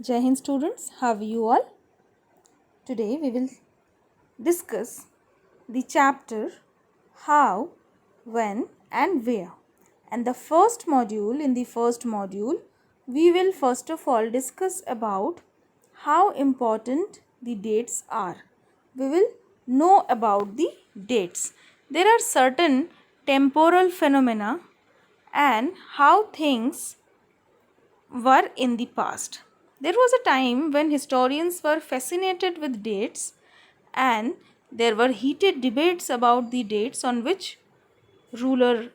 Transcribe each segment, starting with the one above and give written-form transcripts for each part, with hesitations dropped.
Jai Hind students, how are you all? Today we will discuss the chapter How, When and Where. And the first module, we will first of all discuss about how important the dates are. We will know about the dates. There are certain temporal phenomena and how things were in the past. There was a time when historians were fascinated with dates, and there were heated debates about the dates on which ruler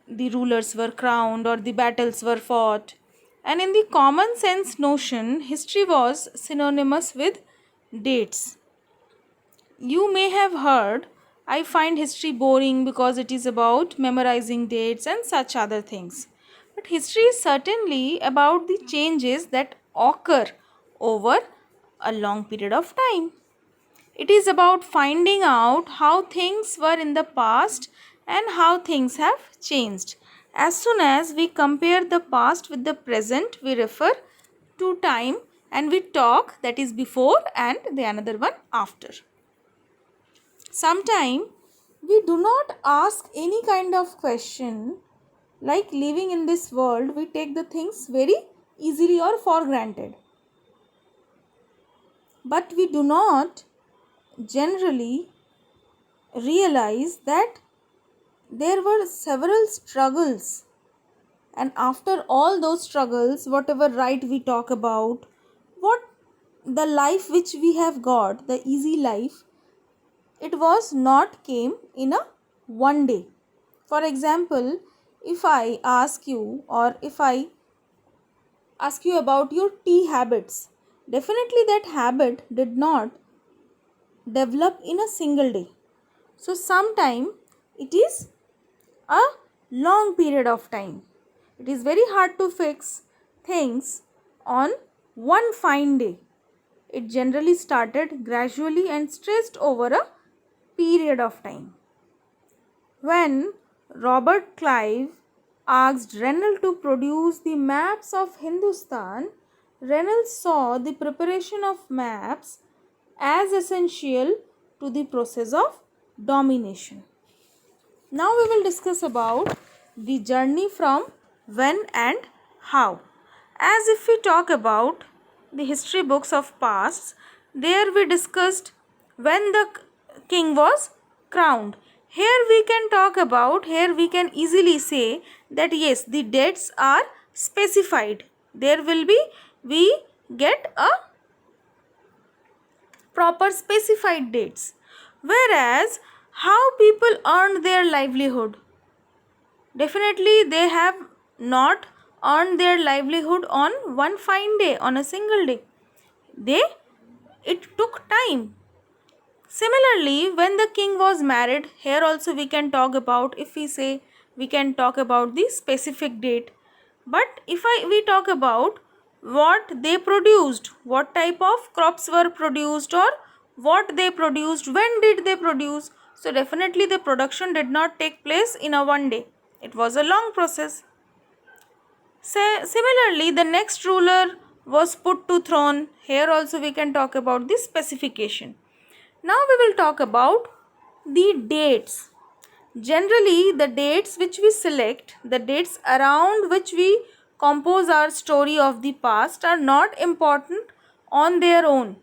the rulers were crowned or the battles were fought. And in the common sense notion, history was synonymous with dates. You may have heard, I find history boring because it is about memorizing dates and such other things. But history is certainly about the changes that occur over a long period of time. It is about finding out how things were in the past and how things have changed. As soon as we compare the past with the present, we refer to time and we talk that is before and the another one after. Sometimes we do not ask any kind of question, like living in this world, we take the things very easily or for granted. But we do not generally realize that there were several struggles, and after all those struggles, whatever right we talk about, what the life which we have got, the easy life, it was not came in a one day. For example, if I ask you about your tea habits, definitely that habit did not develop in a single day. So sometime it is a long period of time. It is very hard to fix things on one fine day. It generally started gradually and stretched over a period of time. When Robert Clive asked Rennell to produce the maps of Hindustan, Rennell saw the preparation of maps as essential to the process of domination. Now we will discuss about the journey from when and how. As if we talk about the history books of past, there we discussed when the king was crowned. Here we can easily say that yes, the dates are specified. We get a proper specified dates. Whereas how people earned their livelihood, definitely they have not earned their livelihood on one fine day, on a single day. It took time. Similarly, when the king was married, here also we can talk about, we can talk about the specific date. But we talk about what they produced, what type of crops were produced, or what they produced, when did they produce. So definitely the production did not take place in a one day. It was a long process. Similarly, the next ruler was put to throne. Here also we can talk about the specification. Now we will talk about the dates. Generally, the dates which we select, the dates around which we compose our story of the past are not important on their own.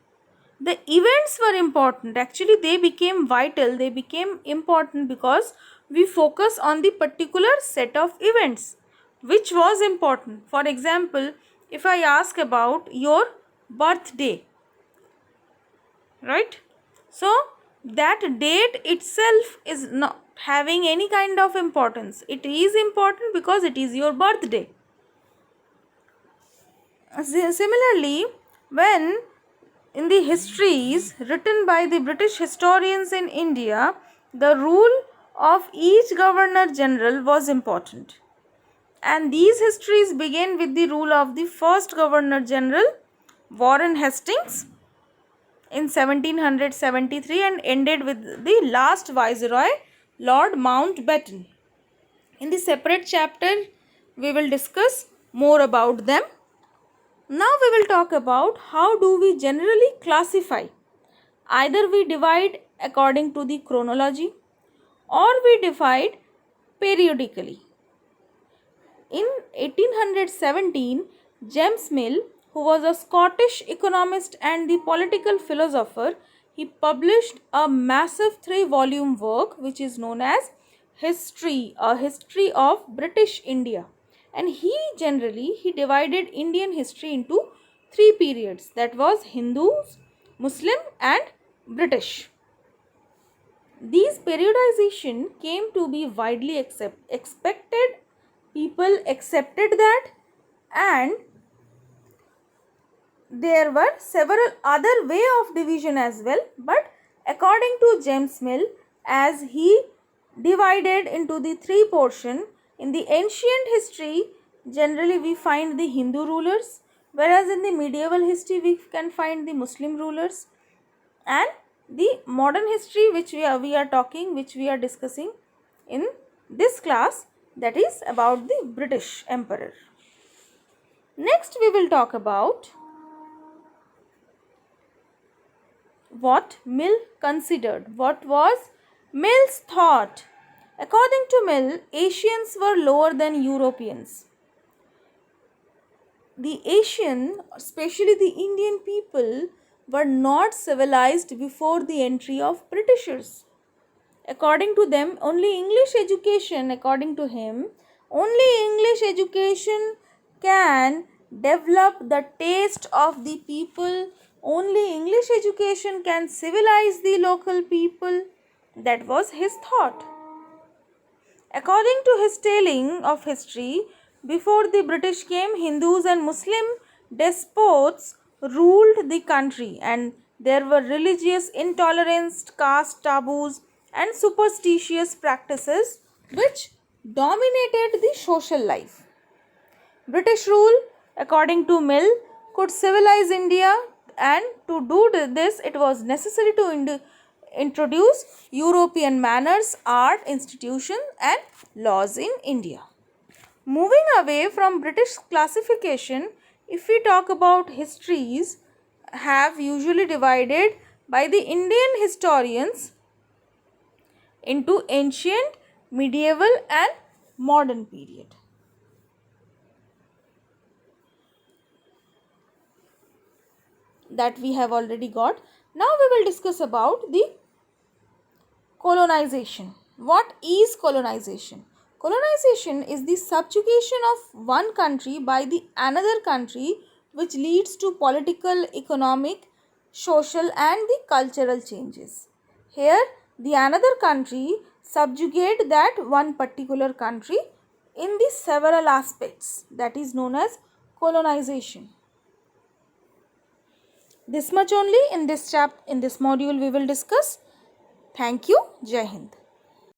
The events were important. Actually, they became vital, they became important because we focus on the particular set of events which was important. For example, if I ask about your birthday, right? So that date itself is not having any kind of importance. It is important because it is your birthday. Similarly, when in the histories written by the British historians in India, the rule of each governor general was important. And these histories begin with the rule of the first governor general, Warren Hastings, in 1773 and ended with the last viceroy, Lord Mountbatten. In the separate chapter, we will discuss more about them. Now we will talk about how do we generally classify. Either we divide according to the chronology or we divide periodically. In 1817, James Mill, who was a Scottish economist and the political philosopher, he published a massive 3-volume work which is known as History, a history of British India. And he divided Indian history into 3 periods, that was Hindus, Muslim and British. These periodization came to be widely expected. People accepted that, and there were several other way of division as well, but according to James Mill, as he divided into the 3 portion, in the ancient history generally we find the Hindu rulers, whereas in the medieval history we can find the Muslim rulers, and the modern history which we are discussing in this class, that is about the British Emperor. Next we will talk about what Mill considered. What was Mill's thought? According to Mill, Asians were lower than Europeans. The Asian, especially the Indian people, were not civilized before the entry of Britishers. According to them, only English education can develop the taste of the people. Only English education can civilize the local people. That was his thought. According to his telling of history, before the British came, Hindus and Muslim despots ruled the country, and there were religious intolerance, caste taboos and superstitious practices which dominated the social life. British rule, according to Mill, could civilize India, and to do this it was necessary to introduce European manners, art, institutions and laws in India. Moving away from British classification, if we talk about histories have usually divided by the Indian historians into ancient, medieval and modern period. That we have already got. Now we will discuss about the colonization. What is colonization? Colonization is the subjugation of one country by the another country, which leads to political, economic, social and the cultural changes. Here the another country subjugate that one particular country in the several aspects, that is known as colonization. This much only in this module we will discuss. Thank you. Jai Hind.